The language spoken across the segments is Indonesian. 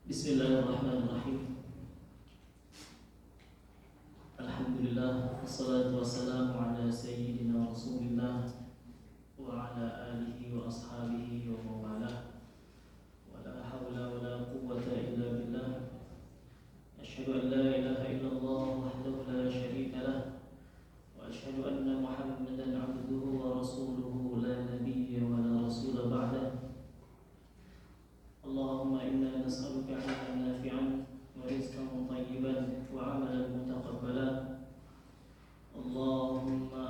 Bismillahirrahmanirrahim. Alhamdulillah, wassalatu wassalamu ala sayyidina Rasulillah wa ala alihi wa ashabihi wa mawalah. Wa la hawla wa la quwwata illa billah. Asyhadu an la ilaha illallah wahdahu la syarika lah, wa asyhadu anna Muhammadan abduhu wa rasuluhu la nabiyya wa la rasula ba'dah. Allahumma inna nas'aluka 'ilman nafi'an wa rizqan thayyiban wa 'amalan mutaqabbalan. Allahumma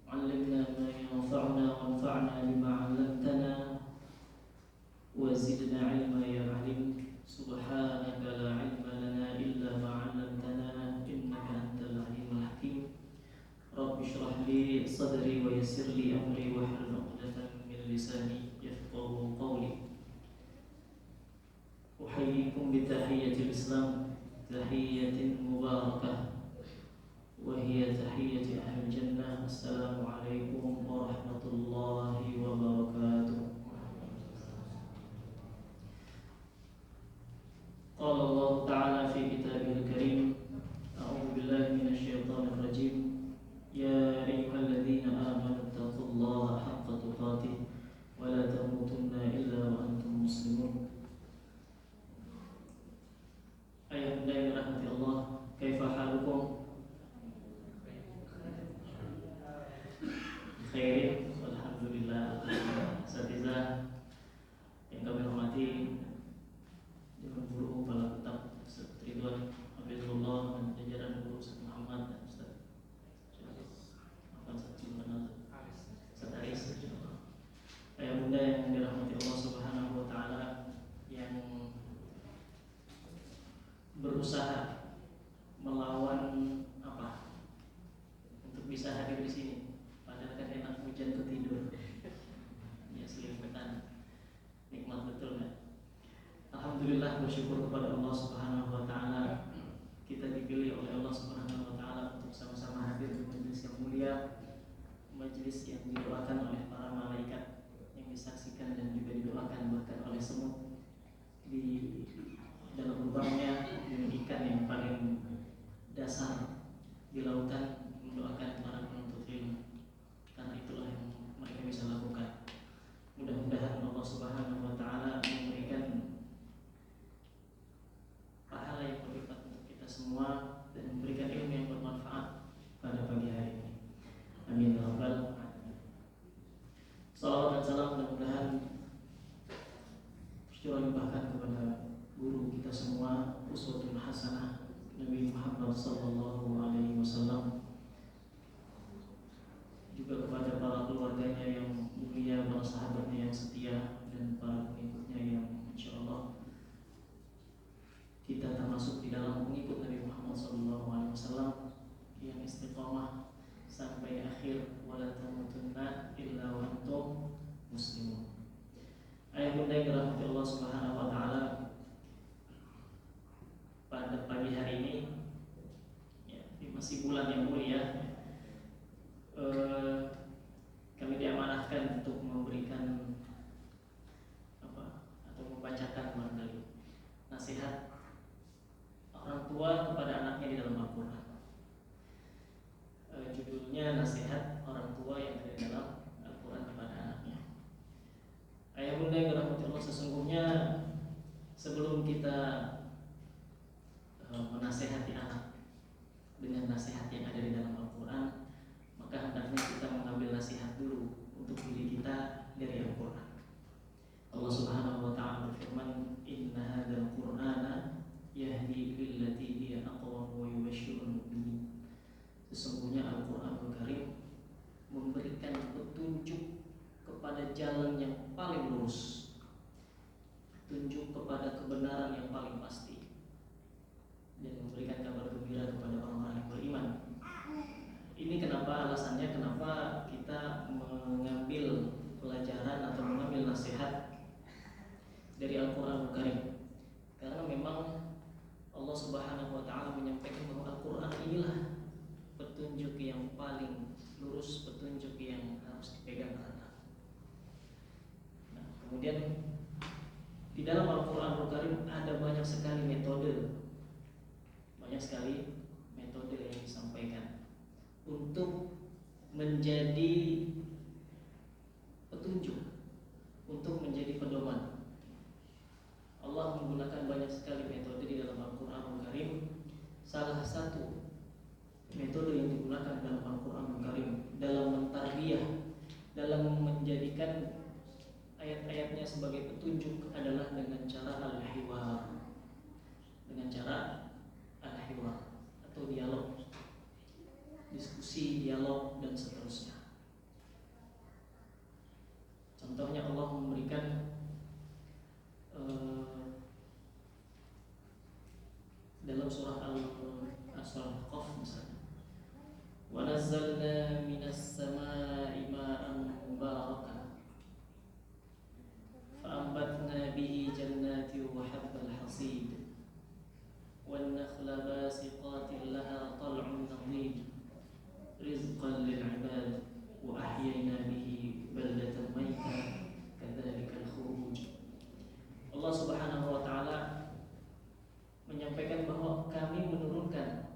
'allimna ma yanfa'una wanfa'na bima 'allamtana wa zidna 'ilma ya 'alim. Subhanaka la 'ilma lana illa ma 'allamtana innaka antal 'alimul hakim. Rabbi shrah li sadri wa yassir li amri wa hlul 'uqdatam min lisani yafqahu qawli. Uhayyikum bi tahiyyatil Islam, tahiyyatin mubarakah, wa hiya tahiyyatu ahli jannah. Assalamu alaikum warahmatullahi wabarakatuh. Qala Allah Ta'ala fi kitabihil karim, a'udzu billahi minasyaitonir rajim. Ya ayyuhalladzina amanu taqullaha haqqa tuqatih wa la tamutunna illa wa antum muslimun. Ayah bunda yang dirahmati Allah, kaifa halukum? Khairin, alhamdulillah. Asatidzah yang kami hormati, Dewan Guru Kepala Kitab Ustaz Ridwan Abdullah dan jajaran guru Ustaz Muhammad dan Ustaz Aris. Ayah bunda yang dirahmati Allah Subhanahu wa taala, yang berusaha melawan untuk bisa hadir di sini. Padahal kan enak hujan tuh tidur. Ya selimpetan. Nikmat betul kan? Alhamdulillah, bersyukur kepada Allah Subhanahu wa taala, kita dipilih oleh Allah Subhanahu wa taala untuk sama-sama hadir di majelis yang mulia, majelis yang didoakan oleh para malaikat, yang disaksikan dan juga didoakan bahkan oleh semut di dalam lubangnya, dengan ikan yang paling dasar di lautan mendoakan para penuntut ilmu, karena itulah yang mereka bisa lakukan. Mudah-mudahan Allah Subhanahu wa taala memberikan pahala yang berlipat untuk kita semua dan memberikan ilmu yang bermanfaat pada pagi hari ini. Amin ya rabbal alamin. Salawat dan salam mudah-mudahan tercurahkan kepada guru kita semua, uswatun hasanah Nabi Muhammad sallallahu alaihi wasallam, juga kepada para keluarganya yang mulia, para sahabatnya yang setia, dan para pengikutnya yang insyaallah kita termasuk di dalam pengikut Nabi Muhammad sallallahu alaihi wasallam yang istiqamah sampai akhir, wala tamutunna illa wa antum muslimun. Ayah bunda yang dirahmati Allah Subhanahu wa taala, pada pagi hari ini ya, masih bulan yang mulia, kami diamanahkan untuk memberikan atau membacakan barangkali nasihat orang tua kepada anaknya di dalam Al-Quran. Judulnya nasihat orang tua yang ada di dalam Al-Quran kepada anaknya. Ayah bunda yang dirahmati Allah, sesungguhnya sebelum kita menasehati anak dengan nasihat yang ada di dalam Al-Quran, maka hendaknya kita mengambil nasihat dulu untuk diri kita dari Al-Quran. Allah Subhanahu wa ta'ala berfirman, inna hadzal Qur'ana yahdi lillati hiya aqwam wa yubashshirul mu'minin. Sesungguhnya Al-Quranul Karim memberikan petunjuk kepada jalan yang paling lurus, petunjuk kepada kebenaran yang paling pasti, dan memberikan kabar gembira kepada orang-orang yang beriman. Ini kenapa alasannya, kenapa kita mengambil pelajaran atau mengambil nasihat dari Al-Quranul Karim. Karena memang Allah Subhanahu wa ta'ala menyampaikan bahwa Al-Quran inilah petunjuk yang paling lurus, petunjuk yang harus dipegang anak. Nah, kemudian di dalam Al-Qur'anul Karim ada banyak sekali metode yang disampaikan untuk menjadi petunjuk, untuk menjadi pedoman. Allah menggunakan banyak sekali metode di dalam Al-Qur'anul Karim. Salah satu metode yang digunakan dalam Al-Qur'anul Karim dalam mentarbiyah, dalam menjadikan ayat-ayatnya sebagai petunjuk adalah dengan cara al-hiwar. Dengan cara al-hiwar atau dialog, diskusi, dialog dan seterusnya. Contohnya Allah memberikan dalam surah Al-Qaf misalnya, wa nazzalna minas samaa'i ma'an mubarakan fa'ambatna bihi jannatin wa habbal hasid wan nakhla basiqatin laha tal'un nadid rizqan lil 'ibad wa ahyayna bihi baldatan maytan kadzalikal khuruj. Allah Subhanahu wa taala menyampaikan bahwa kami menurunkan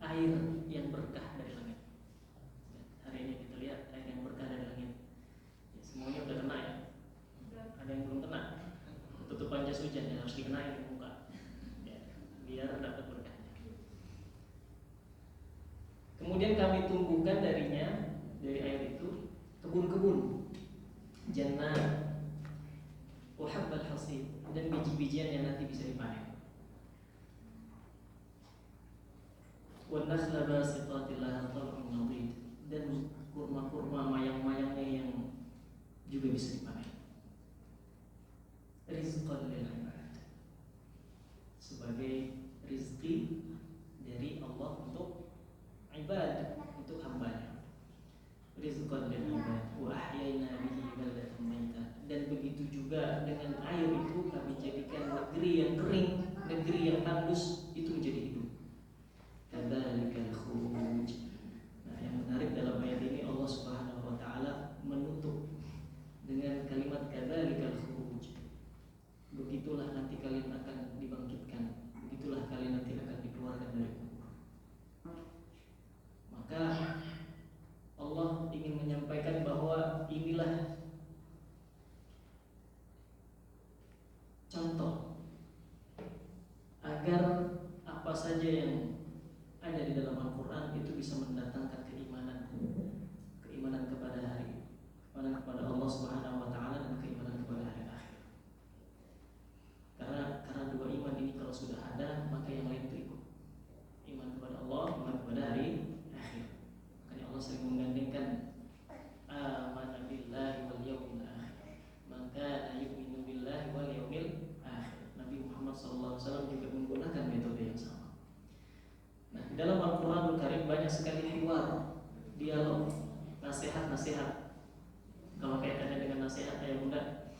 air yang berkah dari langit. Hari ini kita lihat air yang berkah dari langit. Ya, semuanya udah kena ya. Ada yang belum kena. Tutupan jas hujan yang harus dikenain di muka. Ya, biar dapat berkahnya. Kemudian kami tumbuhkan darinya, dari air itu, kebun-kebun, jannah, wa habbal hasid, dan biji-bijian yang nanti bisa dipanen. Wa nakhla basiqatin laha tal'un nadid, dan kurma-kurma mayang-mayangnya yang juga bisa dipanen. Rizqan lil 'ibad, sebagai rizki dari Allah untuk ibad, untuk hambanya. Rizqan lil 'ibad wa ahyayna bihi baldatan maytan, dan begitu juga dengan air itu kami jadikan negeri yang kering, negeri yang tandus itu menjadi hidup. Kadzalikal khuruj. Nah, yang menarik dalam ayat ini Allah Subhanahu wa taala menutup dengan kalimat kadzalikal khuruj. Begitulah nanti kalian akan dibangkitkan, begitulah kalian nanti akan dikeluarkan dari kubur. Maka Allah ingin menyampaikan bahwa inilah contoh agar apa saja yang ada di dalam Al-Quran itu bisa mendatangkan keimanan kepada Allah Subhanahu wa taala dan keimanan kepada hari akhir. Karena dua iman ini kalau sudah ada, maka yang lain itu ikut. Iman kepada Allah, iman kepada hari akhir. Makanya Allah sering menggandengkan amana billahi wal yawmil akhir, maka yu'minu billahi wal yawmil akhir. Nabi Muhammad SAW juga menggunakan metode yang sama. Nah, di dalam Al-Qur'anul Karim banyak sekali hiwar, dialog, nasihat-nasihat. Kalau kaitannya dengan nasihat yang mudah,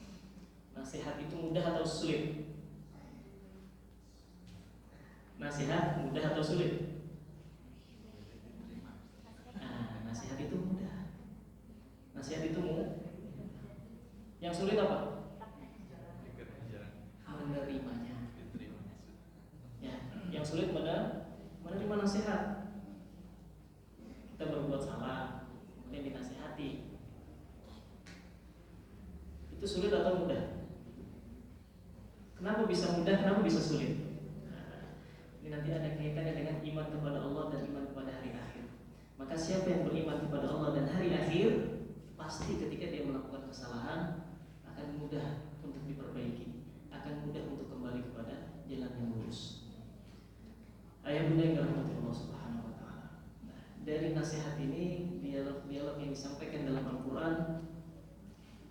nasihat itu mudah atau sulit? Nasihat mudah atau sulit? Nah, nasihat itu mudah. Nasihat itu mudah. Yang sulit apa? Menerimanya. Ya, yang sulit menerima nasihat. Kita berbuat salah, kemudian dinasihati. Itu sulit atau mudah? Kenapa bisa mudah? Kenapa bisa sulit? Ini nanti ada kaitannya dengan iman kepada Allah dan iman kepada hari akhir. Maka siapa yang beriman kepada Allah dan hari akhir, pasti ketika dia melakukan kesalahan akan mudah untuk diperbaiki, akan mudah untuk kembali kepada jalan yang lurus. Ayah bunda yang dirahmati Allah Subhanahu wa taala. Nah, dari nasihat ini, dialog-dialog yang disampaikan dalam Al-Quran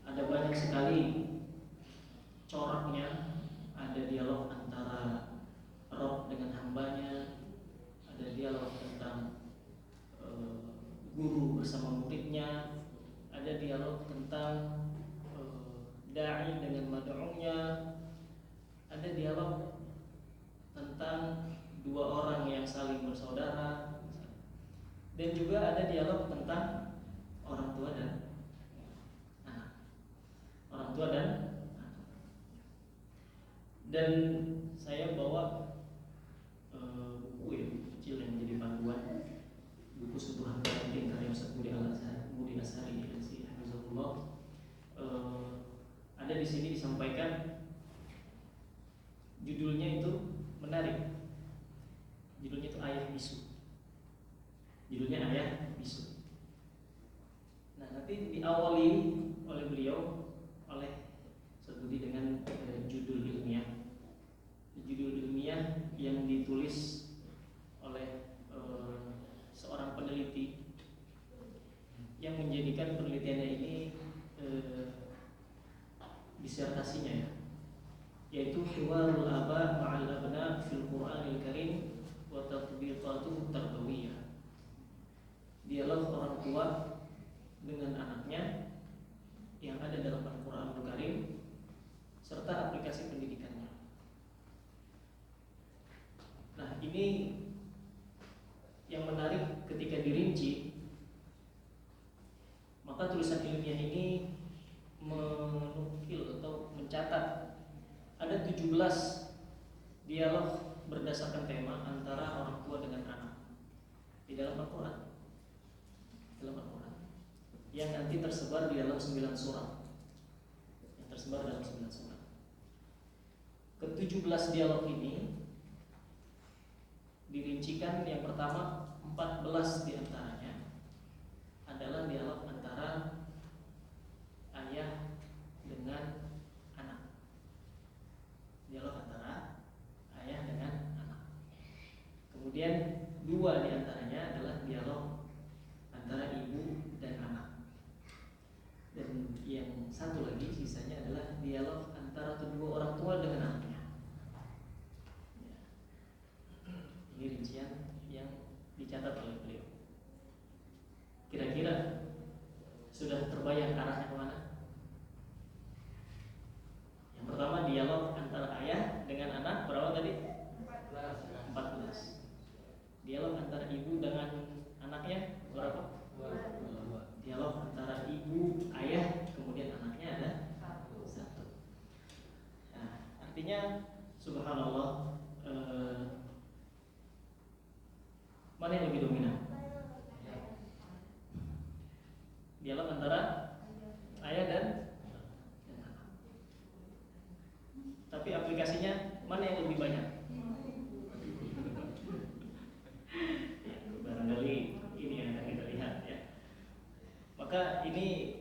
ada banyak sekali coraknya. Ada dialog antara Rabb dengan hambanya, ada dialog tentang guru bersama muridnya, ada dialog tentang da'i dengan mad'unya, ada dialog tentang dua orang yang saling bersaudara, dan juga ada dialog tentang orang tua dan anak. Dan saya bawa buku ya, kecil yang menjadi panduan, buku Sebuah Parenting karya Ustaz Budi Asari Hafizahullah. Ada di sini disampaikan judulnya itu menarik. Judulnya itu Ayah Bisu. Judulnya Ayah Bisu. Nah, nanti diawali oleh beliau, oleh Ustaz Budi dengan judul ilmiah. Judul ilmiah yang ditulis oleh seorang peneliti yang menjadikan penelitiannya ini disertasinya ya, yaitu Hiwarul Aba Ma'al Abna fil Qur'anil Karim wa Tatbiqatuhu Tarbawiyah. Dialog orang tua dengan anaknya yang ada dalam Al-Qur'anul Karim serta aplikasi pendidikannya. Nah, ini yang menarik ketika dirinci, maka tulisan ilmiah ini menukil atau mencatat ada 17 dialog berdasarkan tema antara orang tua dengan anak di dalam Al-Quran, yang nanti tersebar di dalam 9 surat, Ke-17 dialog ini dirincikan. Yang pertama, 14 diantaranya adalah dialog antara ayah dengan anak. Dialog antara ayah dengan anak. Kemudian 2 diantaranya adalah dialog antara ibu dan anak. Dan yang satu lagi sisanya adalah dialog antara kedua orang tua dengan anaknya. Ini rincian yang dicatat oleh beliau. Kira-kira sudah terbayang arahnya kemana? Yang pertama, dialog antara ayah dengan anak berapa tadi? 14. Dialog antara ibu dengan anaknya berapa? 2. Dialog antara ibu, ayah, kemudian anaknya ada 1. Nah, artinya subhanallah, mana yang lebih dominan? Dialog antara ayah dan anak. Tapi aplikasinya mana yang lebih banyak? Ya, barangkali ini yang akan kita lihat ya. Maka ini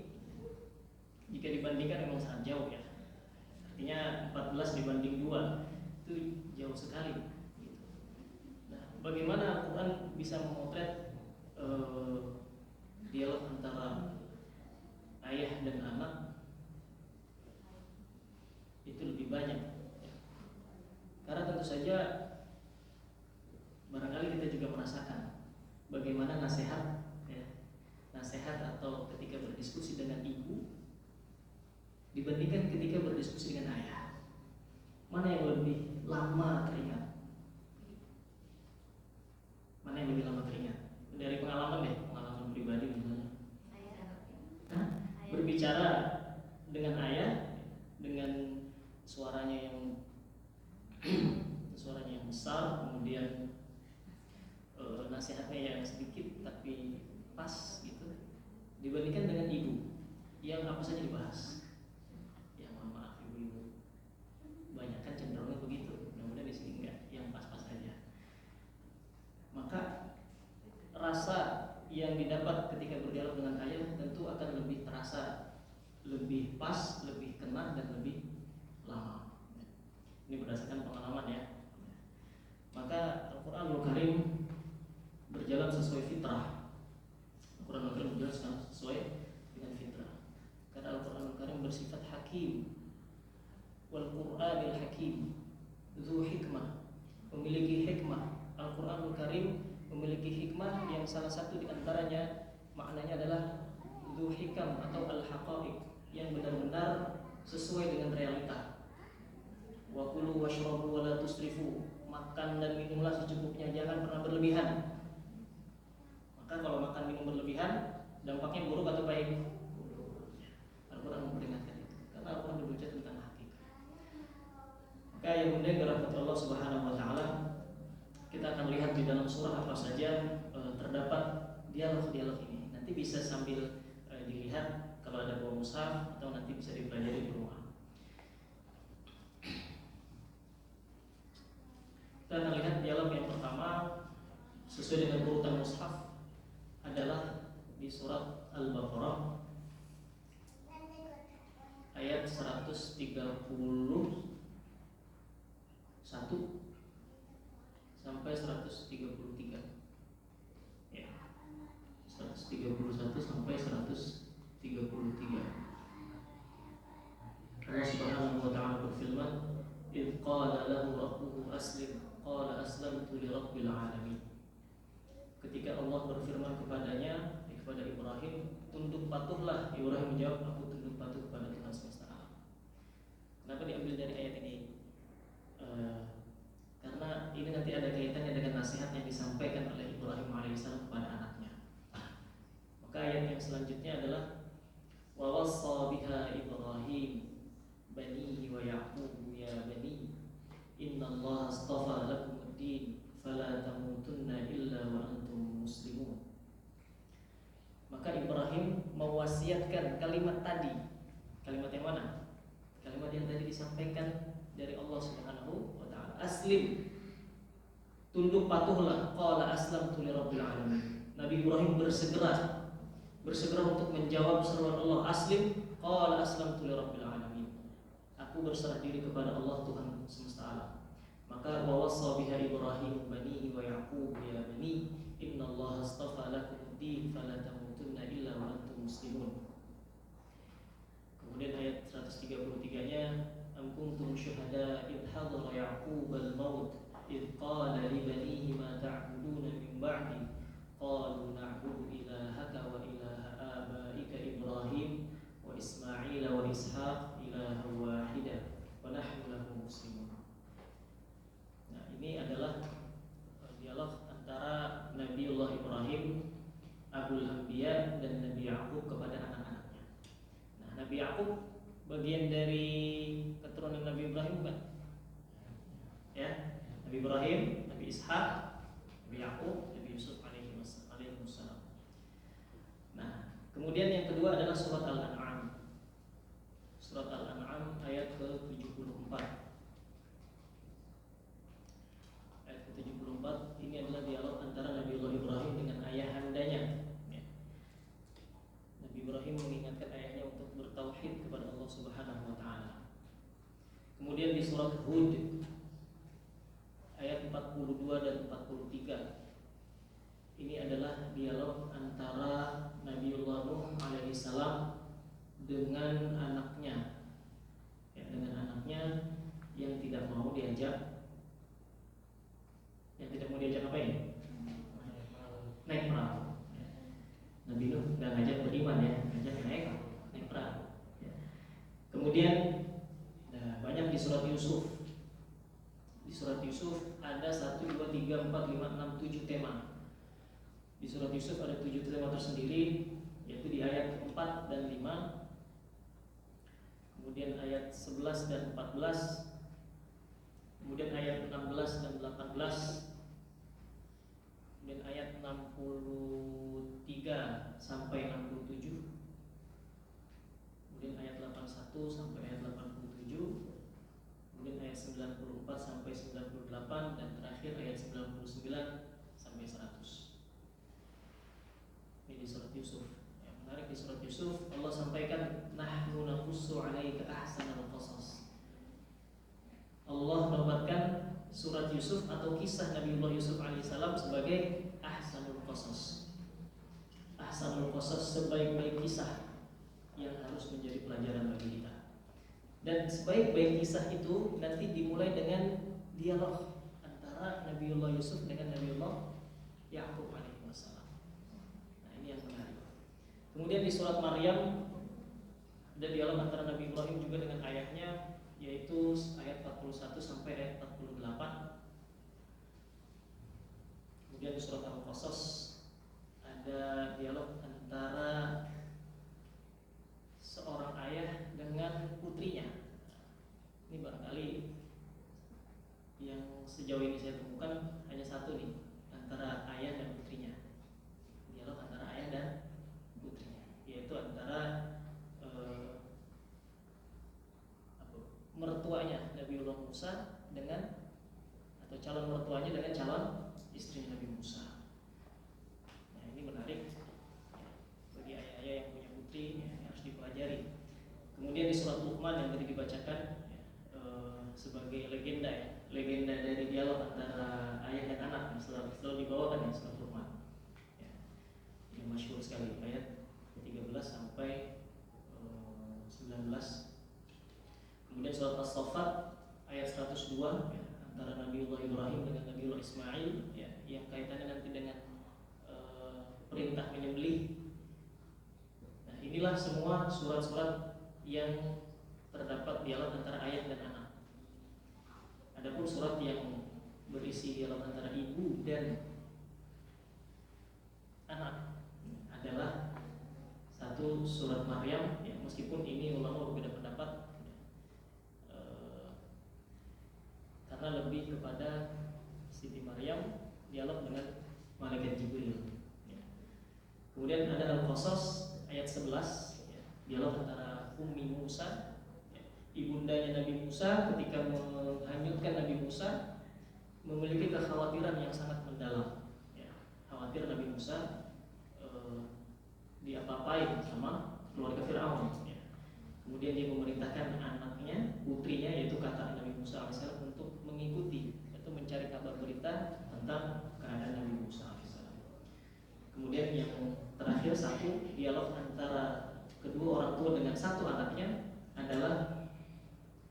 jika dibandingkan memang sangat jauh ya. Artinya 14 dibanding 2 itu jauh sekali. Bagaimana Al-Quran bisa memotret dialog antara ayah dan anak itu lebih banyak ya. Karena tentu saja barangkali kita juga merasakan bagaimana nasihat ya, nasihat atau ketika berdiskusi dengan ibu dibandingkan ketika berdiskusi dengan ayah. Mana yang lebih lama teringat? Mana yang lebih lama teringat? Dari pengalaman deh, pengalaman pribadi misalnya. Berbicara dengan ayah dengan suaranya yang besar, kemudian nasihatnya yang sedikit tapi pas gitu, dibandingkan dengan ibu yang apa saja dibahas. Ya mohon maaf ibu-ibu, banyak kan cenderungnya begitu. Mudah-mudahan di sini enggak, yang pas-pas aja. Maka rasa yang didapat ketika berdialog dengan ayah tentu akan lebih terasa, lebih pas, lebih kena, dan lebih lama. Ini berdasarkan pengalaman ya. Maka Al-Quranul Karim berjalan sesuai fitrah. Al-Quranul Karim berjalan sesuai dengan fitrah. Karena Al-Quranul Karim bersifat hakim. Wal Qur'anil Hakim, dzu hikmah, memiliki hikmah. Al-Quranul Karim memiliki hikmah yang salah satu diantaranya maknanya adalah dzu hikam atau al-haqaiq, yang benar-benar sesuai dengan realita. Wa kulu washrabu wa la tusrifu, makan dan minumlah secukupnya, jangan pernah berlebihan. Maka kalau makan minum berlebihan dampaknya buruk atau baik? Al-Quran memperingatkan itu, karena Al-Quran berbicara tentang hakikat. Maka ayah bunda yang dirahmati Allah Subhanahu wa taala, kita akan lihat di dalam surah apa saja terdapat dialog-dialog ini. Nanti bisa sambil dilihat kalau ada buku mushaf atau nanti bisa dipelajari di rumah. Kita akan lihat dialog yang pertama sesuai dengan urutan mushaf adalah di surat Al-Baqarah ayat 131 sampai 133. Ya. 131 sampai 133. Allah Subhanahu wa taala berfirman, "Idz qala lahu rabbuhu aslim, qala aslamtu li rabbil alamin." Ketika Allah berfirman kepadanya, kepada Ibrahim, tunduk patuhlah. Ibrahim menjawab, aku tunduk patuh kepada Tuhan semesta alam. Kenapa diambil dari ayat ini? Karena ini nanti ada kaitannya dengan nasihat yang disampaikan oleh Ibrahim alaihissalam kepada anaknya. Maka ayat yang selanjutnya adalah wa wassa biha Ibrahim banihi wa Ya'qub ya bani innallaha astafa lakum ad-din fala tamutunna illa wa antum muslimun. Maka Ibrahim mewasiatkan kalimat tadi. Kalimat yang mana? Kalimat yang tadi disampaikan dari Allah Subhanahu wa taala. Aslim. Tunduk patuhlah. Qala aslamtu lirabbil alamin. Nabi Ibrahim bersegera untuk menjawab seruan Allah. Aslim. Qala aslamtu lirabbil alamin. Aku berserah diri kepada Allah Tuhan semesta alam. Maka wa wassa biha Ibrahim banihi wa Ya'qub ya bani innallaha astafa lakum ad-din fala tamutunna illa wa antum muslimun. Kemudian ayat 133-nya, am kuntum syuhada id hadara Ya'qub al-maut id qala li banihi ma ta'buduna min ba'di qalu na'budu ilahaka wa ilaha abaika Ibrahim wa Ismail wa Ishaq ilaha wahida wa nahnu lahu muslimun. Nah, ini adalah dialog antara Nabiullah Ibrahim, Abul Anbiya, dan Nabi Ya'qub kepada anak-anaknya. Nah, Nabi Ya'qub bagian dari keturunan Nabi Ibrahim bukan? Ya, Nabi Ibrahim, Nabi Ishaq, Nabi Ya'qub, Nabi Yusuf alaihissalam. Nah, kemudian yang kedua adalah surat Al-An'am. Surat Al-An'am ayat ke-74. Ayat ke-74 ini adalah dialog antara Nabiullah Ibrahim dengan ayahandanya. Ya. Nabi Ibrahim mengingatkan ayahnya untuk bertauhid kepada Allah Subhanahu wa taala. Kemudian di surat Hud ayat 42 dan 43. Ini adalah dialog antara Nabiullah Nuh alaihissalam dengan anaknya. Ya, dengan anaknya yang tidak mau diajak apa ini? Naik perahu. Nabi Nuh nggak ngajak beriman ya, ngajak naik perahu. Ya. Kemudian banyak di surat Yusuf. Di surat Yusuf ada 1, 2, 3, 4, 5, 6, 7 tema. Di surat Yusuf ada 7 tema tersendiri, yaitu di ayat 4 dan 5. Kemudian ayat 11 dan 14. Kemudian ayat 16 dan 18. Kemudian ayat 63 sampai 67. Kemudian ayat 81 sampai ayat 87. Kemudian ayat 94 sampai 98 dan terakhir ayat 99 sampai 100. Ini di surat Yusuf. Yang menarik di surat Yusuf, Allah sampaikan nahnu naqussu 'alaika ahsanal qasas. Allah menobatkan surat Yusuf atau kisah Nabiullah Yusuf alaihissalam sebagai ahsanul qasas. Ahsanul qasas, sebaik-baik kisah yang harus menjadi pelajaran bagi kita. Dan sebaik-baik kisah itu nanti dimulai dengan dialog antara Nabiullah Yusuf dengan Nabiullah Ya'qub alaihissalam. Nah, ini yang menarik. Kemudian di surat Maryam ada dialog antara Nabi Ibrahim juga dengan ayahnya, yaitu ayat 41 sampai ayat 48. Kemudian di surat Al-Qasas ada dialog antara seorang ayah dengan putrinya. Ini barangkali Kemudian di surat Luqman yang tadi dibacakan sebagai legenda ya, legenda dari dialog antara ayah dan anak yang selalu dibawakan ya surat Luqman. Ya, yang masyhur sekali ayat 13 sampai 19. Kemudian surat As-Saffat ayat 102 ya, antara Nabiullah Ibrahim dengan Nabiullah Ismail ya, yang kaitannya nanti dengan perintah menyembelih. Nah, inilah semua surat-surat yang terdapat dialog antara ayah dan anak. Adapun surat yang berisi dialog antara ibu dan anak adalah satu surat Maryam ya, meskipun ini ulama berbeda pendapat karena lebih kepada Siti Maryam dialog dengan malaikat Jibril ya. Kemudian ada Al-Qasas ayat 11 ya, dialog antara Ummi Musa ya, ibundanya Nabi Musa ketika menghanyutkan Nabi Musa, memiliki kekhawatiran yang sangat mendalam ya. Khawatir Nabi Musa diapa-apain sama keluarga Fir'aun ya. Kemudian dia memerintahkan anaknya, putrinya yaitu kata Nabi Musa AS untuk mengikuti atau mencari kabar berita tentang keadaan Nabi Musa AS. Kemudian yang terakhir satu dialog antara kedua orang tua dengan satu anaknya adalah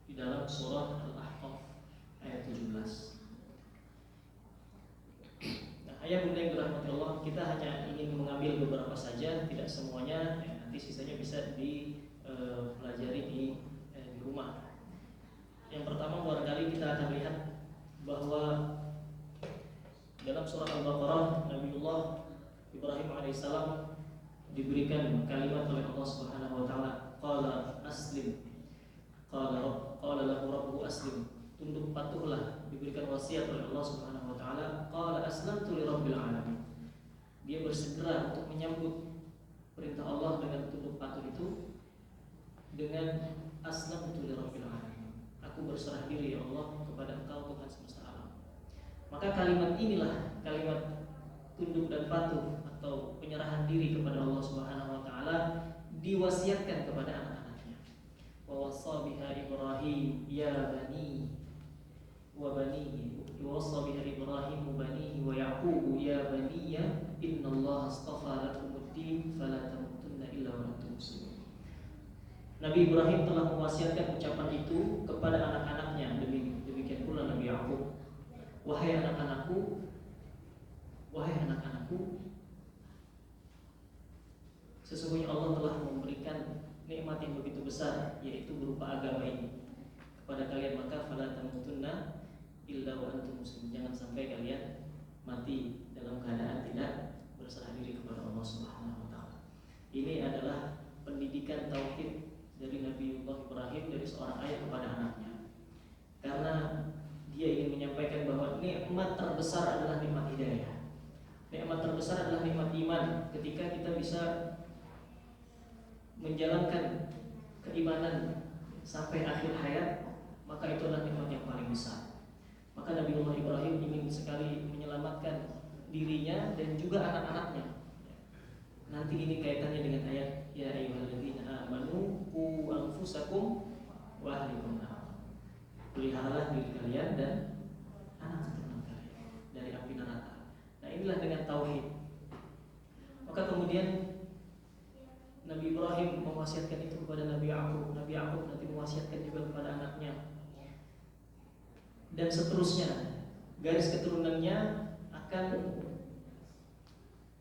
di dalam surah Al-Ahqaf ayat 17. Nah, ayah bunda yang dirahmati Allah, kita hanya ingin mengambil beberapa saja, tidak semuanya ya, nanti sisanya bisa dipelajari di rumah. Yang pertama barangkali kita akan lihat bahwa dalam surah Al-Baqarah Nabiullah Ibrahim alaihissalam diberikan kalimat oleh Allah Subhanahu wa taala, qala aslim, qala lahu rabbuhu aslim, tunduk patuhlah, diberikan wasiat oleh Allah Subhanahu wa taala, qala aslamtu lirabbil alamin. Dia bersegera untuk menyambut perintah Allah dengan tunduk patuh itu dengan aslamtu lirabbil alamin. Aku berserah diri ya Allah kepada Engkau Tuhan semesta alam. Maka kalimat inilah kalimat tunduk dan patuh atau penyerahan diri kepada Allah Subhanahu wa taala diwasiatkan kepada anak-anaknya. Wa wassa biha Ibrahim ya bani wa banihi wa wassa biha Ibrahim banihi wa Yaqub ya baniya innallaha astafa lakumuddin fala tamutunna illa wa antum muslimun. Nabi Ibrahim telah mewasiatkan ucapan itu kepada anak-anaknya, demikian pula Nabi Yaqub. Wahai anak-anakku, sesungguhnya Allah telah memberikan nikmat yang begitu besar, yaitu berupa agama ini kepada kalian, maka fala tamutunna illa wa antum muslimun. Jangan sampai kalian mati dalam keadaan tidak berserah diri kepada Allah Subhanahu wa taala. Ini adalah pendidikan tauhid dari Nabiullah Ibrahim dari seorang ayah kepada anaknya. Karena dia ingin menyampaikan bahwa nikmat terbesar adalah nikmat hidayah. Nikmat terbesar adalah nikmat iman. Ketika kita bisa menjalankan keimanan sampai akhir hayat, maka itu adalah nikmat yang paling besar. Maka Nabiullah Ibrahim ingin sekali menyelamatkan dirinya dan juga anak-anaknya. Nanti ini kaitannya dengan ayat ya ayyuhalladzina amanu qu anfusakum wa ahlikum nar. Peliharalah diri kalian dan anak keturunan kalian dari api neraka. Nah, inilah dengan tauhid. Maka kemudian Nabi Ibrahim mewasiatkan itu kepada Nabi Yaqub. Nabi Yaqub nanti mewasiatkan juga kepada anaknya. Dan seterusnya, garis keturunannya akan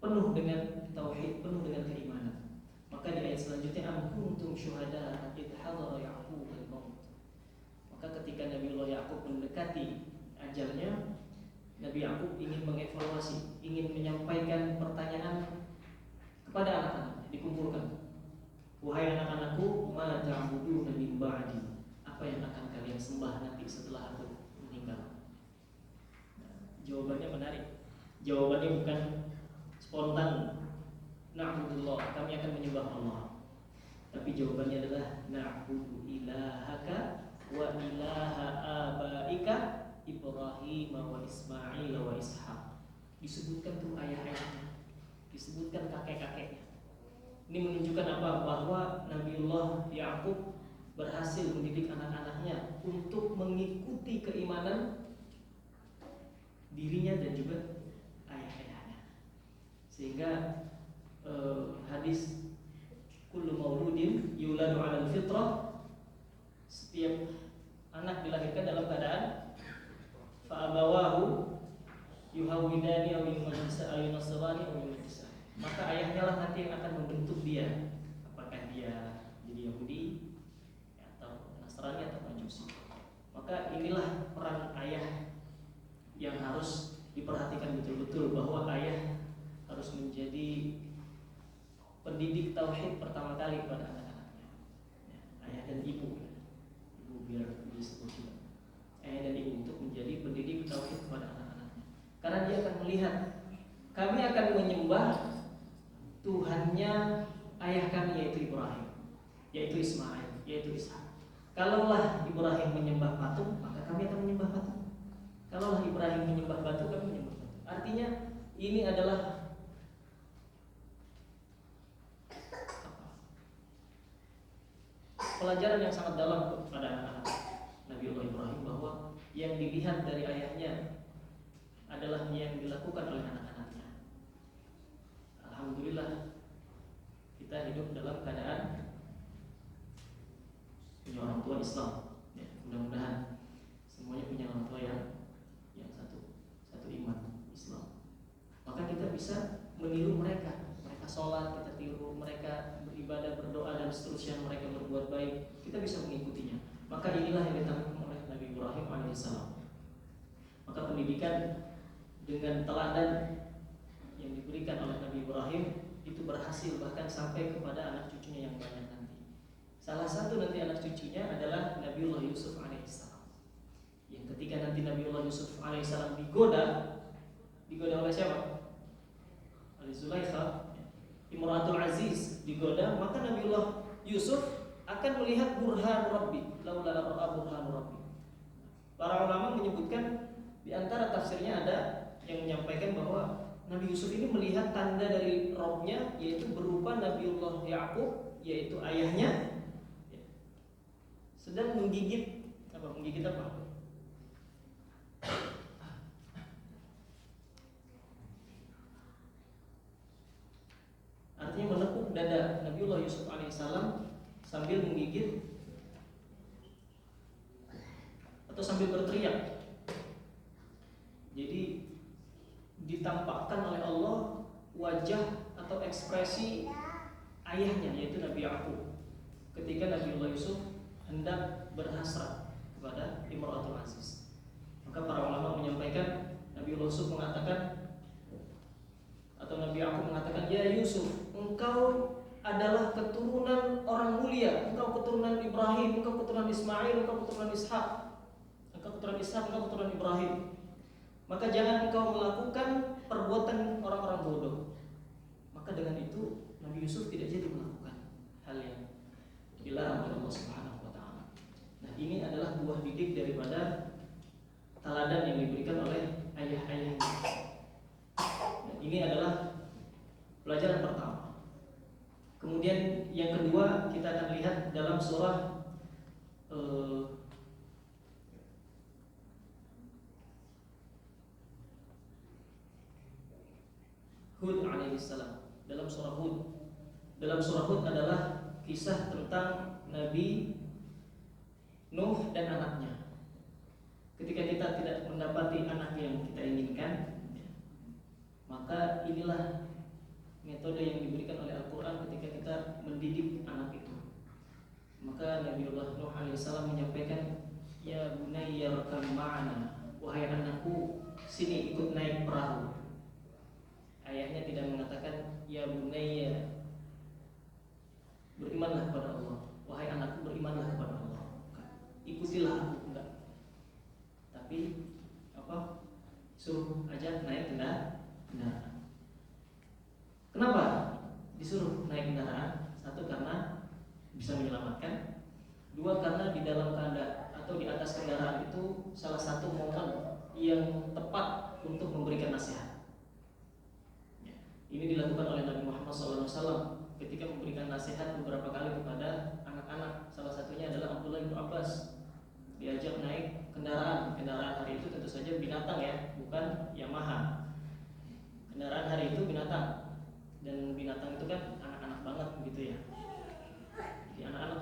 penuh dengan tauhid, penuh dengan keimanan. Maka di ayat selanjutnya, am kuntum syuhada idh hadara Yaqub al-maut. Maka ketika Nabiullah Yaqub mendekati ajalnya, Nabi Yaqub ingin mengevaluasi, ingin menyampaikan pertanyaan kepada anak-anak, dikumpulkan. Wahai anak-anakku, ma ta'buduna min ba'di? Apa yang akan kalian sembah nanti setelah aku meninggal? Nah, jawabannya menarik. Jawabannya bukan spontan, na'budullah, kami akan menyembah Allah. Tapi jawabannya adalah na'budu ilahaka wa ilaha abaika Ibrahim wa Ismail wa Ishaq. Disebutkan tuh ayah-ayahnya, disebutkan kakek-kakeknya. Ini menunjukkan apa? Bahwa Nabiullah Yaqub berhasil mendidik anak-anaknya untuk mengikuti keimanan dirinya dan juga ayah-ayahnya. Sehingga hadis kullu mauludin yuladu 'alal fitrah, setiap anak dilahirkan dalam keadaan fa'abawahu yuhawidani aw yunasirani aw yumajjisa. Maka ayahnya lah nanti yang akan membentuk dia, apakah dia jadi Yahudi atau Nasrani atau Majusi. Maka inilah peran ayah yang harus diperhatikan betul-betul, bahwa ayah harus menjadi pendidik tauhid pertama kali kepada anak-anaknya. Ayah dan ibu biar disebut juga. Ayah dan ibu untuk menjadi pendidik tauhid kepada anak-anaknya. Karena dia akan melihat, kami akan menyembah Tuhannya ayah kami, yaitu Ibrahim, yaitu Ismail, yaitu Ishak. Kalaulah Ibrahim menyembah patung, maka kami akan menyembah patung. Kalaulah Ibrahim menyembah batu, kami menyembah batu. Artinya ini adalah pelajaran yang sangat dalam kepada anak-anak Nabiullah Ibrahim, bahwa yang dilihat dari ayahnya adalah yang dilakukan oleh anak-anaknya. Alhamdulillah kita hidup dalam keadaan punya orang tua Islam. Ya, mudah-mudahan semuanya punya orang tua yang satu iman Islam. Maka kita bisa meniru mereka. Mereka sholat, kita tiru mereka, beribadah, berdoa dan seterusnya, mereka berbuat baik, kita bisa mengikutinya. Maka inilah yang ditanamkan oleh Nabi Ibrahim alaihissalam. Maka pendidikan dengan teladan yang diberikan oleh Nabi Ibrahim itu berhasil bahkan sampai kepada anak cucunya yang banyak nanti. Salah satu nanti anak cucunya adalah Nabiullah Yusuf alaihissalam. Yang ketika nanti Nabiullah Yusuf alaihissalam digoda oleh siapa? Oleh Zulaikha, Imratul Aziz, digoda, maka Nabiullah Yusuf akan melihat burhan Rabbi, laula ra'a burhan Rabbi. Para ulama menyebutkan di antara tafsirnya ada yang menyampaikan bahwa Nabi Yusuf ini melihat tanda dari Rabb-nya, yaitu berupa Nabiullah Ya'qub, yaitu ayahnya, sedang menggigit apa? Artinya menekuk dada Nabiullah Yusuf alaihissalam sambil menggigit atau sambil berteriak. Jadi ditampakkan oleh Allah wajah atau ekspresi ayahnya, yaitu Nabi Ya'qub, ketika Nabiullah Yusuf hendak berhasrat kepada Imratul Aziz. Maka para ulama menyampaikan Nabiullah Yusuf mengatakan, atau Nabi Ya'qub mengatakan, ya Yusuf, engkau adalah keturunan orang mulia, engkau keturunan Ibrahim, engkau keturunan Ismail, engkau keturunan Ishak, engkau keturunan Ibrahim. Maka jangan engkau melakukan perbuatan orang-orang bodoh. Maka dengan itu Nabi Yusuf tidak jadi melakukan hal yang dilarang oleh Allah Subhanahu wa taala. Nah, ini adalah buah didik daripada teladan yang diberikan oleh ayah-ayahnya. Nah, ini adalah pelajaran pertama. Kemudian yang kedua kita akan lihat dalam surah Hud alaihissalam. Dalam surah Hud adalah kisah tentang Nabi Nuh dan anaknya. Ketika kita tidak mendapati anak yang kita inginkan, maka inilah metode yang diberikan oleh Al-Quran ketika kita mendidik anak itu. Maka Nabiullah Nuh alaihissalam menyampaikan, ya bunayya rakam ma'ana, wahai anakku, sini ikut naik perahu. Ayahnya tidak mengatakan, ya bunayya, berimanlah kepada Allah, wahai anakku, berimanlah kepada Allah, ikutilah aku, enggak. Tapi apa? Suruh ajak naik kendaraan. Kenapa disuruh naik kendaraan? Satu, karena bisa menyelamatkan. Dua, karena di dalam keadaan atau di atas kendaraan itu salah satu momen yang tepat untuk memberikan nasihat. Ini dilakukan oleh Nabi Muhammad SAW ketika memberikan nasihat beberapa kali kepada anak-anak. Salah satunya adalah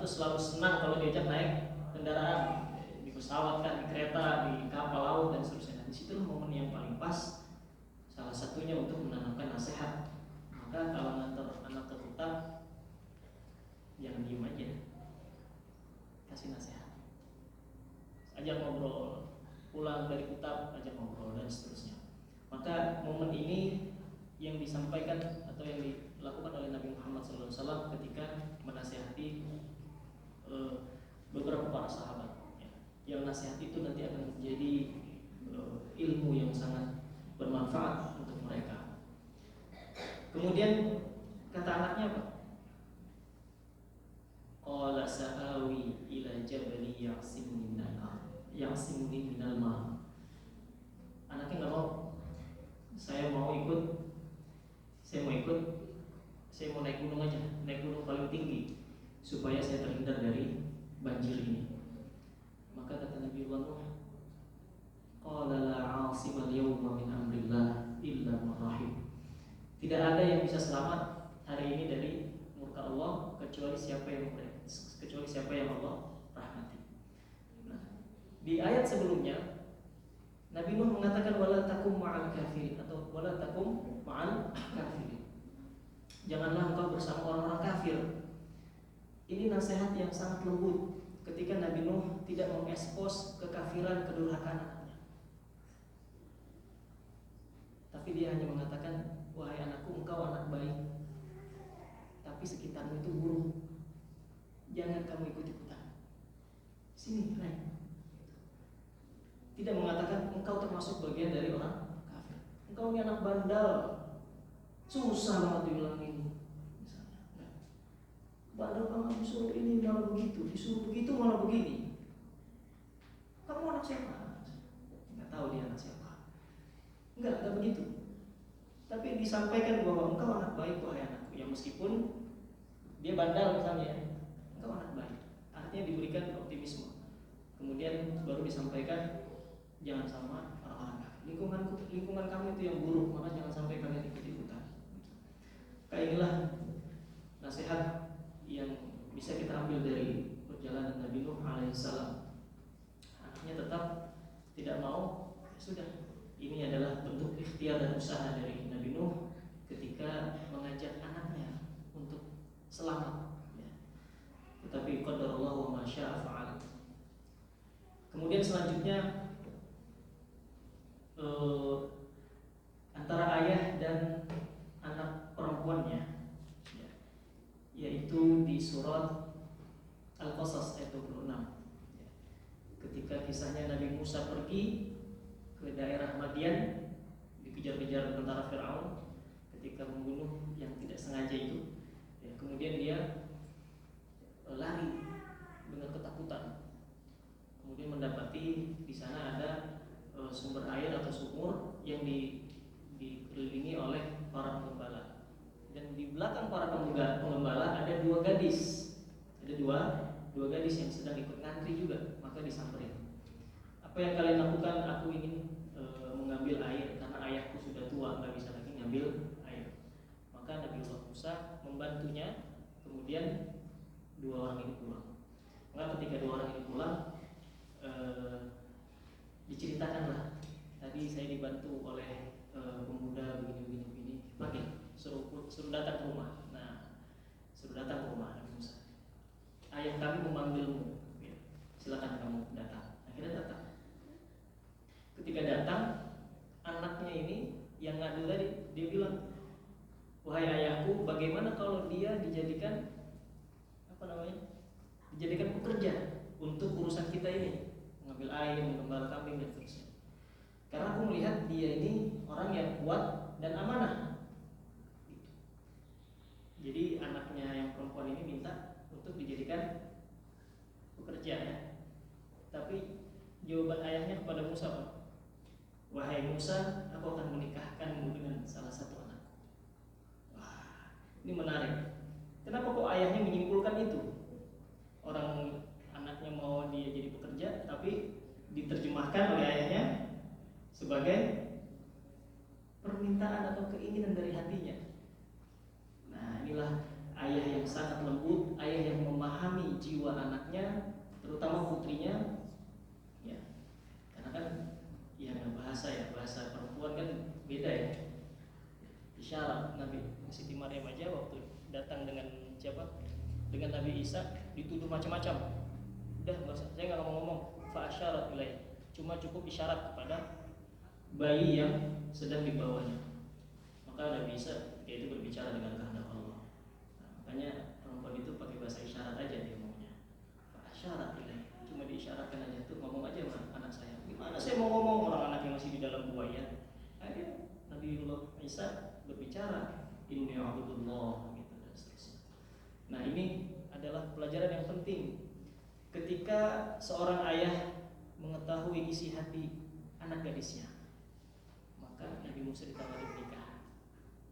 tuh selalu senang kalau diajak naik kendaraan, di pesawat kan, di kereta, di kapal laut dan seterusnya. Nah, disitulah momen yang paling pas, salah satunya untuk menanamkan nasihat. Maka kalau ngantar anak ke kitab, jangan diem aja, kasih nasihat, ajak ngobrol, pulang dari kitab ajak ngobrol dan seterusnya. Maka momen ini yang disampaikan atau yang dilakukan oleh Nabi Muhammad SAW ketika menasihati beberapa para sahabat. Yang nasihat itu nanti akan menjadi ilmu yang sangat bermanfaat untuk mereka. Kemudian kata anaknya apa? Qala sa'awi ila jabali ya'simuni minal ma. Anaknya nggak mau. Saya mau naik gunung aja, naik gunung paling tinggi supaya saya terhindar dari banjir ini. Maka kata Nabi Allah, qala la 'asimal yawma min amrillah illa man rahim. Tidak ada yang bisa selamat hari ini dari murka Allah kecuali siapa yang Allah rahmati. Nah, di ayat sebelumnya Nabi Nuh mengatakan wala takum ma'al kafirin atau wala takum ma'al kafirin. Janganlah engkau bersama orang-orang kafir. Ini nasihat yang sangat lembut ketika Nabi Nuh tidak mengekspos kekafiran, kedurhakaan anaknya. Tapi dia hanya mengatakan, wahai anakku, engkau anak baik, tapi sekitarmu itu buruk. Jangan kamu ikut-ikutan. Sini, naik. Tidak mengatakan engkau termasuk bagian dari orang kafir. Engkau ini anak bandel, susah banget dibilangin. Misalnya, bandel banget, disuruh ini malah begitu, disuruh begitu malah begini. Kamu anak siapa? Nggak tahu dia anak siapa. Enggak begitu. Tapi disampaikan bahwa engkau anak baik, wahai anakku. Ya meskipun dia bandel misalnya, engkau anak baik. Artinya diberikan optimisme. Kemudian baru disampaikan, jangan sama orang-orang kafir. Lingkungan kamu itu yang buruk, maka jangan sampai kalian ikut-ikutan. Kayak inilah nasihat yang bisa kita ambil dari perjalanan Nabi Nuh alaihissalam. Anaknya tetap tidak mau, sudah. Ini adalah bentuk ikhtiar dan usaha dari Nabi Nuh ketika mengajak anaknya untuk selamat. Tetapi qadarullah wa ma syaa fa'al. Kemudian selanjutnya antara ayah dan anak perempuannya, yaitu di surat Al-Qasas ayat 26. Ketika kisahnya Nabi Musa pergi ke daerah Madian, dikejar-kejar tentara Fir'aun ketika membunuh yang tidak sengaja itu. Kemudian dia lari dengan ketakutan. Kemudian mendapati di sana ada sumber air atau sumur yang dikelilingi oleh para pengembala. Dan di belakang para pengembala ada dua gadis. Ada dua gadis yang sedang ikut ngantri juga. Maka disamperin. Apa yang kalian lakukan? Aku ingin mengambil air karena ayahku sudah tua, nggak bisa lagi ngambil air. Maka Nabi Musa membantunya. Kemudian dua orang ini pulang. Maka ketika dua orang ini pulang, diceritakanlah, tadi saya dibantu oleh pemuda begini, panggil, suruh datang ke rumah. Nah, suruh datang ke rumah Nabi Musa. Ayah kami memanggilmu, silakan kamu datang. Akhirnya datang. Ketika datang, anaknya ini yang ngadu tadi, dia bilang, wahai ayahku, bagaimana kalau dia dijadikan dijadikan pekerja untuk urusan kita ini, mengambil air, menggembala kambing dan seterusnya. Karena aku melihat dia ini orang yang kuat dan amanah. Jadi anaknya yang perempuan ini minta untuk dijadikan pekerja ya. Tapi jawaban ayahnya kepada Musa, wahai Musa, aku akan menikahkanmu dengan salah satu anakku. Wah, ini menarik. Kenapa kok ayahnya menyimpulkan itu? Orang anaknya mau dia jadi pekerja, tapi diterjemahkan oleh ayahnya sebagai permintaan atau keinginan dari hatinya. Nah, inilah ayah yang sangat lembut, ayah yang memahami jiwa anaknya, terutama putrinya, ya, karena kan ya bahasa perempuan kan beda ya. Isyarat Nabi Siti Maryam aja waktu datang dengan siapa? Dengan Nabi Isa dituduh macam-macam. Udah nggak usah, saya nggak ngomong-ngomong. Fa asyarat ilaih. Cuma cukup isyarat kepada bayi yang sedang dibawanya. Maka Nabi Isa dia itu berbicara dengan kehendak Allah. Nah, makanya perempuan itu pakai bahasa isyarat aja dia ngomongnya. Fa asyarat ilaih. Cuma diisyaratkan aja tuh, ngomong aja sama anak saya. Gimana saya mau ngomong, orang anak yang masih di dalam buaya? Akhirnya Nabiullah Isa berbicara, inni a'budullah gitu dan seterusnya. Nah, ini adalah pelajaran yang penting ketika seorang ayah mengetahui isi hati anak gadisnya. Maka Nabi Musa ditawari menikah.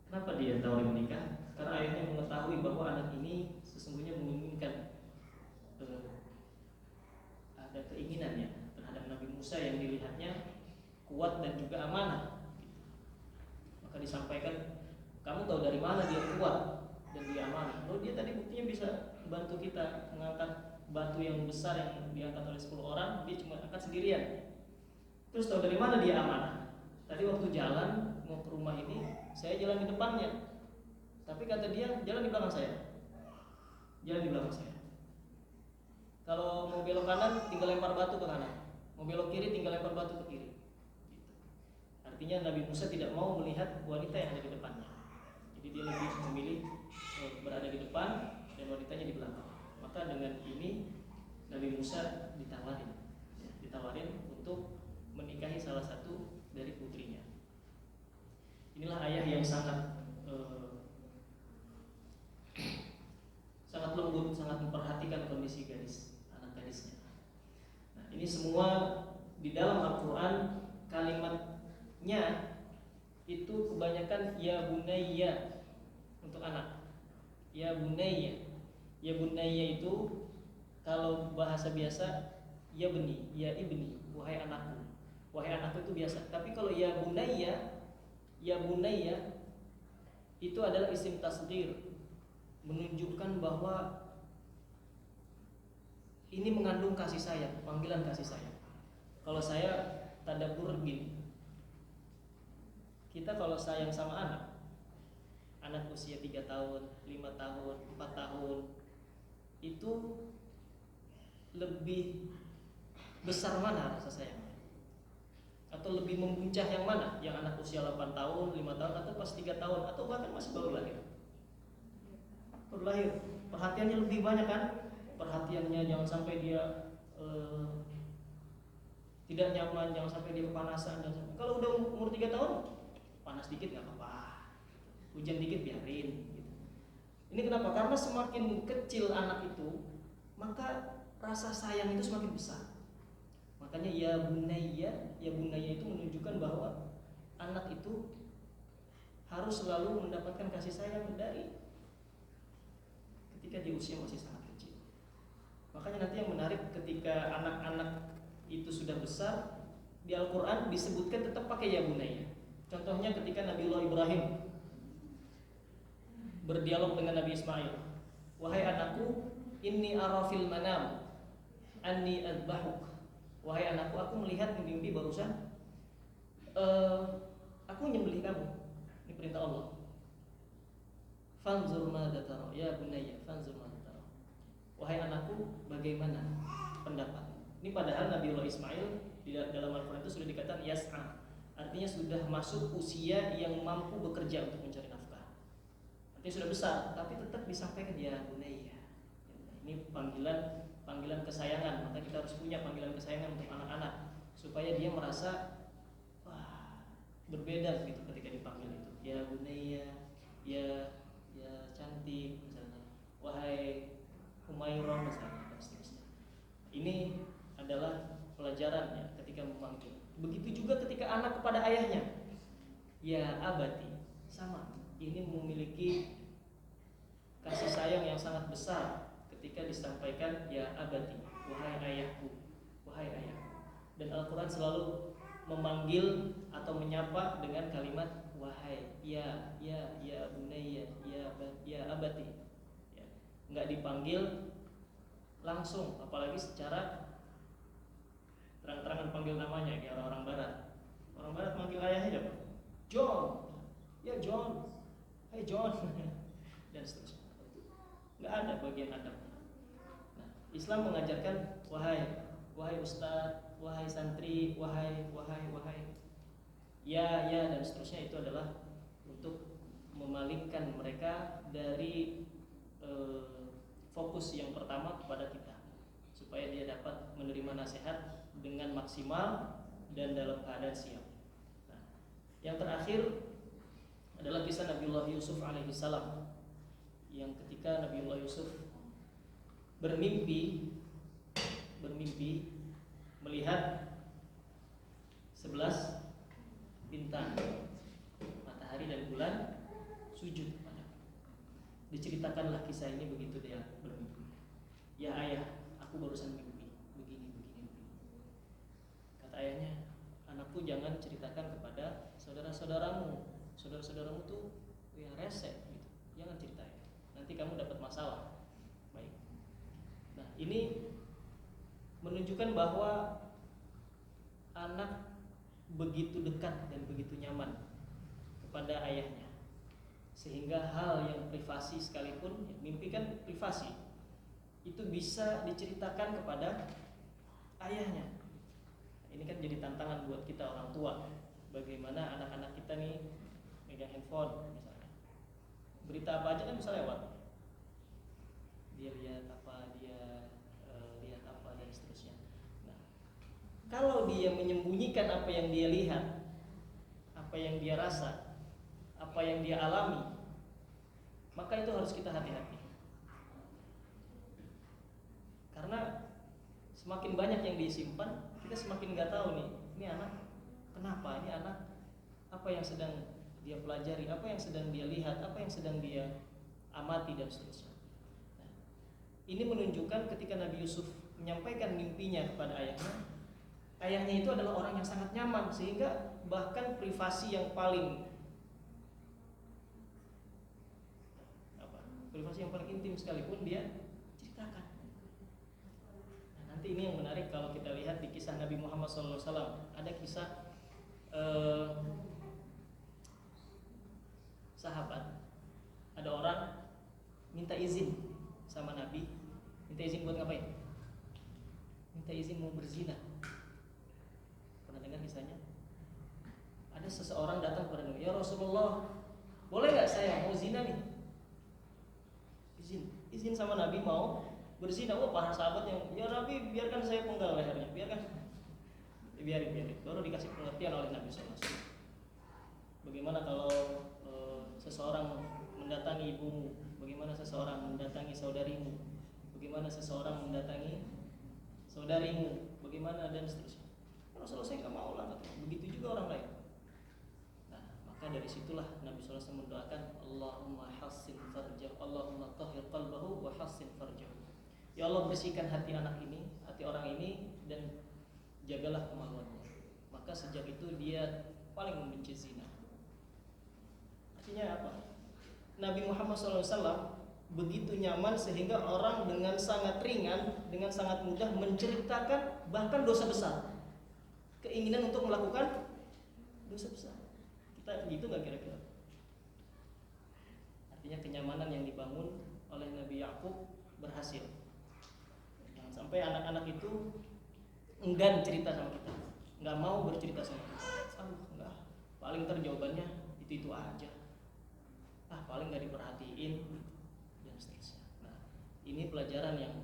Kenapa dia tawari menikah? Karena ayahnya mengetahui bahwa anak ini sesungguhnya menginginkan ada keinginannya terhadap Nabi Musa yang dilihatnya kuat dan juga amanah. Maka disampaikan, kamu tahu dari mana dia kuat dan dia amanah? Loh, dia tadi buktinya bisa membantu kita mengangkat batu yang besar yang diangkat oleh 10 orang, dia cuma angkat sendirian. Terus tahu dari mana dia amanah? Tadi waktu jalan mau ke rumah ini, saya jalan di depannya, tapi kata dia jalan di belakang saya. Jalan di belakang saya. Kalau mau belok kanan, tinggal lempar batu ke kanan. Mau belok kiri, tinggal lempar batu ke kiri. Artinya Nabi Musa tidak mau melihat wanita yang ada di depannya. Jadi dia lebih memilih berada di depan dan wanitanya di belakang. Maka dengan ini Nabi Musa ditawarin untuk menikahi salah satu dari putrinya. Inilah ayah yang sangat lembut, sangat memperhatikan kondisi anak gadisnya. Nah, ini semua di dalam Al-Quran kalimatnya itu kebanyakan ya bunayya untuk anak. Ya bunayya. Ya bunayya itu kalau bahasa biasa ya beni, ya ibni, wahai anakku. Wahai anakku itu biasa. Tapi kalau ya bunayya itu adalah isim tasghir, menunjukkan bahwa ini mengandung kasih sayang, panggilan kasih sayang. Kalau saya tadabbur gini, kita kalau sayang sama anak usia 3 tahun, 5 tahun, 4 tahun, itu lebih besar mana rasa sayangnya? Atau lebih membuncah yang mana? Yang anak usia 8 tahun, 5 tahun, atau pas 3 tahun, atau bahkan masih baru lahir? Baru lahir, perhatiannya lebih banyak kan? Perhatiannya jangan sampai dia tidak nyaman, jangan sampai dia kepanasan, jangan sampai. Kalau udah umur 3 tahun, panas dikit nggak apa-apa, hujan dikit biarin gitu. Ini kenapa? Karena semakin kecil anak itu, maka rasa sayang itu semakin besar. Makanya ya bunayya itu menunjukkan bahwa anak itu harus selalu mendapatkan kasih sayang dari ketika di usia masih sangat kecil. Makanya nanti yang menarik ketika anak-anak itu sudah besar, di Al-Quran disebutkan tetap pakai ya bunayya. Contohnya ketika Nabiullah Ibrahim berdialog dengan Nabi Ismail, wahai anakku, inni ara fil manam anni adbahuk. Wahai anakku, aku melihat di mimpi barusan aku nyembelih kamu. Ini perintah Allah. Fanzur madza tara ya bunayya, fanzur madza tara. Wahai anakku, bagaimana pendapat? Ini padahal Nabiullah Ismail di dalam Al-Quran itu sudah dikatakan yas'a. Artinya sudah masuk usia yang mampu bekerja untuk mencari nafkah. Artinya sudah besar, tapi tetap disampaikan ya bunayya. Ini panggilan kesayangan. Maka kita harus punya panggilan kesayangan untuk anak-anak supaya dia merasa berbeda gitu ketika dipanggil itu. Ya bunayya, ya cantik misalnya. Wahai Humairah misalnya, dan seterusnya. Ini adalah pelajarannya ketika memanggil. Begitu juga ketika anak kepada ayahnya. Ya abati, sama. Ini memiliki kasih sayang yang sangat besar ketika disampaikan ya abati, wahai ayahku, wahai ayahku. Dan Al-Quran selalu memanggil atau menyapa dengan kalimat wahai, ya bunayya, ya abati. Ya. Enggak dipanggil langsung, apalagi secara terang-terangan panggil namanya kayak orang-orang barat. Orang barat manggil ayahnya apa? John. Ya John. Hai John. Dan seterusnya. Nggak ada bagian adab. Nah, Islam mengajarkan wahai ustaz, wahai santri, wahai. Ya dan seterusnya. Itu adalah untuk memalingkan mereka dari fokus yang pertama kepada kita, supaya dia dapat menerima nasihat dengan maksimal dan dalam keadaan siap. Nah, yang terakhir adalah kisah Nabiullah Yusuf alaihissalam, yang ketika Nabiullah Yusuf bermimpi melihat 11 bintang, matahari dan bulan sujud kepada. Diceritakanlah kisah ini begitu dia bermimpi. Ya ayah, aku barusan mimpi begini. Kata ayahnya, anakku jangan ceritakan kepada saudara-saudaramu. Saudara-saudaramu tuh yang rese gitu. Jangan ceritain. Nanti kamu dapat masalah. Baik. Nah, ini menunjukkan bahwa anak begitu dekat dan begitu nyaman kepada ayahnya, sehingga hal yang privasi sekalipun, mimpi kan privasi, itu bisa diceritakan kepada ayahnya. Ini kan jadi tantangan buat kita orang tua. Bagaimana anak-anak kita nih megang handphone misalnya, berita apa aja kan bisa lewat. Dia lihat apa, lihat apa dan seterusnya. Nah, kalau dia menyembunyikan apa yang dia lihat, apa yang dia rasa, apa yang dia alami, maka itu harus kita hati-hati. Karena semakin banyak yang disimpan, kita semakin nggak tahu nih, ini anak kenapa, ini anak apa yang sedang dia pelajari, apa yang sedang dia lihat, apa yang sedang dia amati dan seterusnya. Nah, ini menunjukkan ketika Nabi Yusuf menyampaikan mimpinya kepada ayahnya itu adalah orang yang sangat nyaman, sehingga bahkan privasi yang paling intim sekalipun dia ceritakan. Nah, nanti ini yang menarik kalau kita lihat di kisah Nabi Muhammad SAW. Ada kisah sahabat, ada orang minta izin sama Nabi. Minta izin buat ngapain? Minta izin mau berzina. Pernah dengar kisahnya? Ada seseorang datang kepada Nabi, ya Rasulullah, boleh gak saya mau zina nih? Izin sama Nabi mau berzina. Wah, para sahabat yang, ya Nabi biarkan saya penggal lehernya, biarin. Baru dikasih pengertian oleh Nabi SAW. Bagaimana kalau seseorang mendatangi ibumu, bagaimana seseorang mendatangi saudarimu, bagaimana seseorang mendatangi saudarimu, bagaimana dan seterusnya. Rasulullah, saya nggak mau lah. Begitu juga orang lain. Nah, maka dari situlah Nabi SAW mendoakan, Allahumma hassin farjah, Allahumma tahhir qalbahu wa hassin farjah. Ya Allah, bersihkan hati anak ini, hati orang ini, dan jagalah kemaluannya. Maka sejak itu dia paling membenci zina. Artinya apa? Nabi Muhammad SAW begitu nyaman sehingga orang dengan sangat ringan, dengan sangat mudah menceritakan bahkan dosa besar, keinginan untuk melakukan dosa besar. Kita gitu nggak kira-kira? Artinya kenyamanan yang dibangun oleh Nabi Yakub berhasil. Jangan sampai anak-anak itu enggan cerita sama kita, nggak mau bercerita sama kita. Enggak, paling terjawabannya itu aja. Paling nggak diperhatiin dan seterusnya. Nah, ini pelajaran yang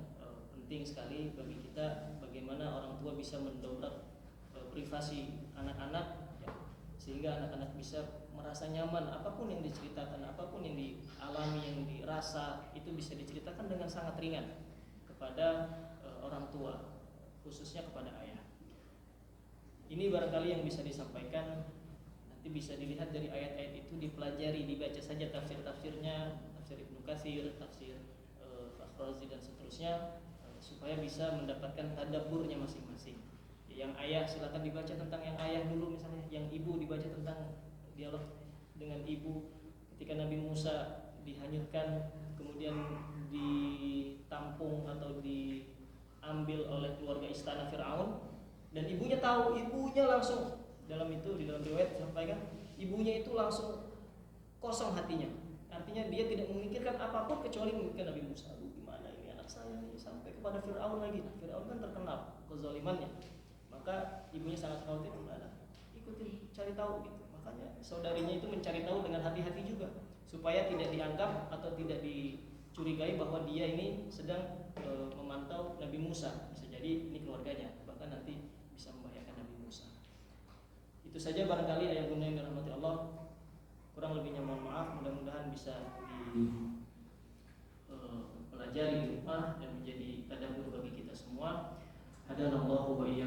penting sekali bagi kita, bagaimana orang tua bisa mendobrak privasi anak-anak, ya, sehingga anak-anak bisa merasa nyaman. Apapun yang diceritakan, apapun yang dialami, yang dirasa, itu bisa diceritakan dengan sangat ringan kepada orang tua, khususnya kepada ayah. Ini barangkali yang bisa disampaikan. Nanti bisa dilihat dari ayat-ayat itu, dipelajari, dibaca saja tafsir-tafsirnya, tafsir Ibnu Katsir, tafsir Fakhrazi dan seterusnya, supaya bisa mendapatkan tadabburnya masing-masing. Yang ayah silakan dibaca tentang yang ayah dulu misalnya, yang ibu dibaca tentang dialog dengan ibu ketika Nabi Musa dihanyutkan, kemudian ditampung atau istana Firaun, dan ibunya tahu, ibunya langsung di dalam riwayat disampaikan ibunya itu langsung kosong hatinya. Artinya dia tidak memikirkan apapun kecuali memikirkan Nabi Musa. Gimana ini anak saya nih sampai kepada Firaun lagi. Firaun kan terkenal kezalimannya. Maka ibunya sangat khawatir, ikutin cari tahu gitu. Makanya saudarinya itu mencari tahu dengan hati-hati juga supaya tidak dianggap atau tidak dicurigai bahwa dia ini sedang memantau Nabi Musa. Bisa jadi ini keluarganya, bahkan nanti bisa membahayakan Nabi Musa. Itu saja barangkali ayat guna yang dirahmati Allah. Kurang lebihnya mohon maaf, mudah-mudahan bisa dipelajari di rumah dan menjadi tadabbur bagi kita semua. Hadanallahu wa iyyakum